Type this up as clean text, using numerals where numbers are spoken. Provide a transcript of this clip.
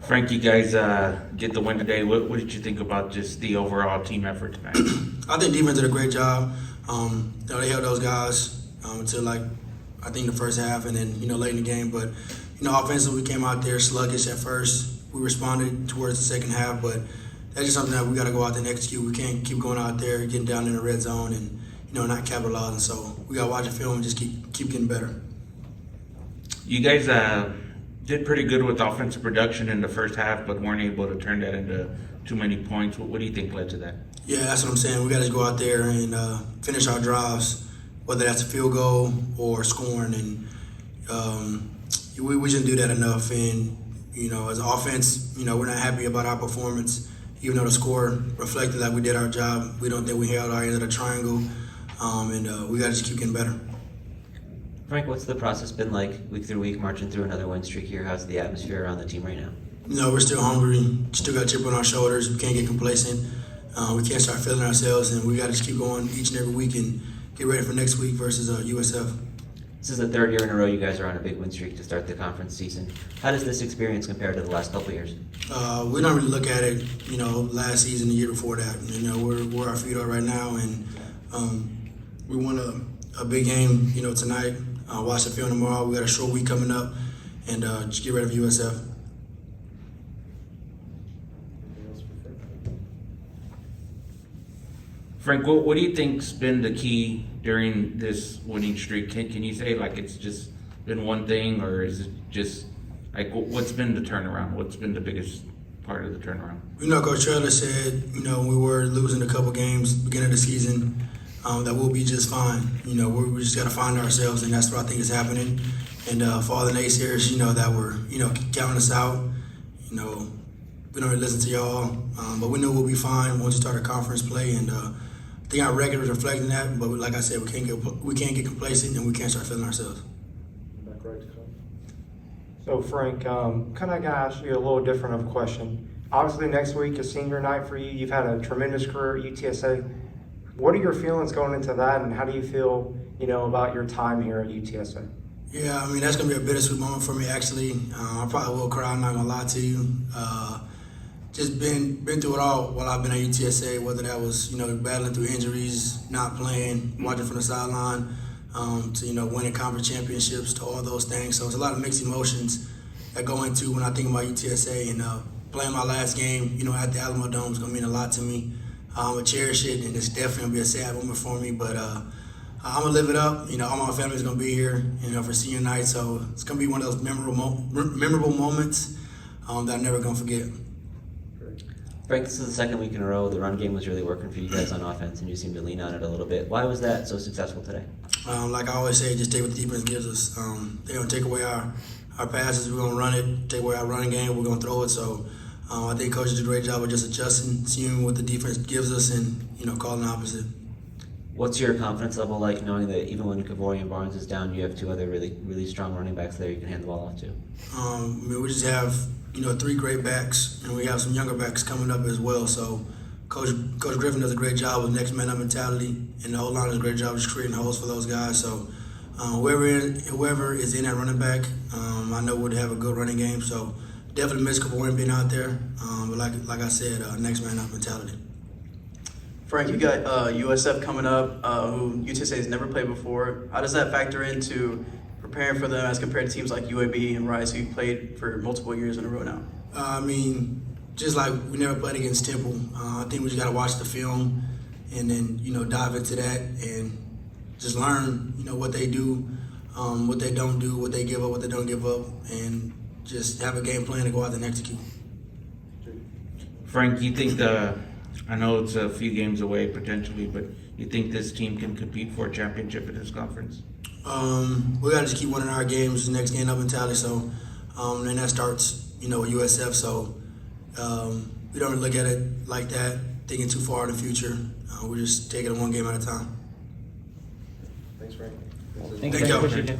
Frank, you guys get the win today. What did you think about just the overall team effort tonight? I think defense did a great job. They held those guys until I think the first half, and then late in the game. But offensively, we came out there sluggish at first. We responded towards the second half, but that's just something that we got to go out there and execute. We can't keep going out there, getting down in the red zone, and not capitalizing. So we got to watch the film and just keep getting better. You guys did pretty good with offensive production in the first half, but weren't able to turn that into too many points. What do you think led to that? Yeah, that's what I'm saying. We got to go out there and finish our drives, whether that's a field goal or scoring, and we shouldn't do that enough. And as an offense, we're not happy about our performance, even though the score reflected that we did our job. We don't think we held our end of the triangle, and we got to just keep getting better. Frank, what's the process been like week through week, marching through another win streak here? How's the atmosphere around the team right now? We're still hungry, still got a chip on our shoulders. We can't get complacent. We can't start feeling ourselves, and we got to just keep going each and every week and get ready for next week versus USF. This is the third year in a row you guys are on a big win streak to start the conference season. How does this experience compare to the last couple of years? We don't really look at it, last season, the year before that. Where our feet are right now, and we won a big game, tonight. Watch the film tomorrow. We got a short week coming up, and just get ready for USF. Frank, what do you think's been the key during this winning streak? Can you say it's just been one thing, or is it just what's been the turnaround? What's been the biggest part of the turnaround? Coach Trailer said, we were losing a couple games beginning of the season, that we'll be just fine. We just got to find ourselves, and that's what I think is happening. And for all the naysayers, that were, counting us out, we don't really listen to y'all, but we know we'll be fine once we start our conference play. And I think our record is reflecting that. But like I said, we can't get complacent, and we can't start feeling ourselves. So Frank, kind of gonna ask you a little different of a question. Obviously, next week is senior night for you. You've had a tremendous career at UTSA. What are your feelings going into that, and how do you feel, about your time here at UTSA? Yeah, that's going to be a bittersweet moment for me, actually. I probably will cry, I'm not going to lie to you. Just been through it all while I've been at UTSA, whether that was, battling through injuries, not playing, watching from the sideline, to, winning conference championships, to all those things. So it's a lot of mixed emotions that go into when I think about UTSA, and playing my last game, at the Alamo Dome is going to mean a lot to me. I'm going to cherish it, and it's definitely going to be a sad moment for me, but I'm going to live it up. All my family's going to be here, for senior night, so it's going to be one of those memorable moments that I'm never going to forget. Frank, this is the second week in a row the run game was really working for you guys on offense, and you seem to lean on it a little bit. Why was that so successful today? Like I always say, just take what the defense gives us. They're going to take away our passes, we're going to run it. Take away our running game, we're going to throw it. So I think coach did a great job of just adjusting, seeing what the defense gives us, and calling the opposite. What's your confidence level like, knowing that even when Kavori and Barnes is down, you have two other really, really strong running backs there you can hand the ball off to? We just have three great backs, and we have some younger backs coming up as well. So Coach Griffin does a great job with next man up mentality, and the whole line does a great job of just creating holes for those guys. So whoever is in that running back, I know would have a good running game. So definitely miss Kavori being out there, but like I said, next man up mentality. Frank, you got USF coming up, who UTSA has never played before. How does that factor into preparing for them as compared to teams like UAB and Rice, who you've played for multiple years in a row now? Just like we never played against Temple, I think we just got to watch the film and then, dive into that and just learn, what they do, what they don't do, what they give up, what they don't give up, and just have a game plan to go out there and execute. Frank, you think I know it's a few games away potentially, but you think this team can compete for a championship in this conference? We got to just keep winning our games, the next game up mentality. So, and that starts, with USF. So, we don't really look at it like that, thinking too far in the future. We just take it one game at a time. Thanks, Frank. Thank you.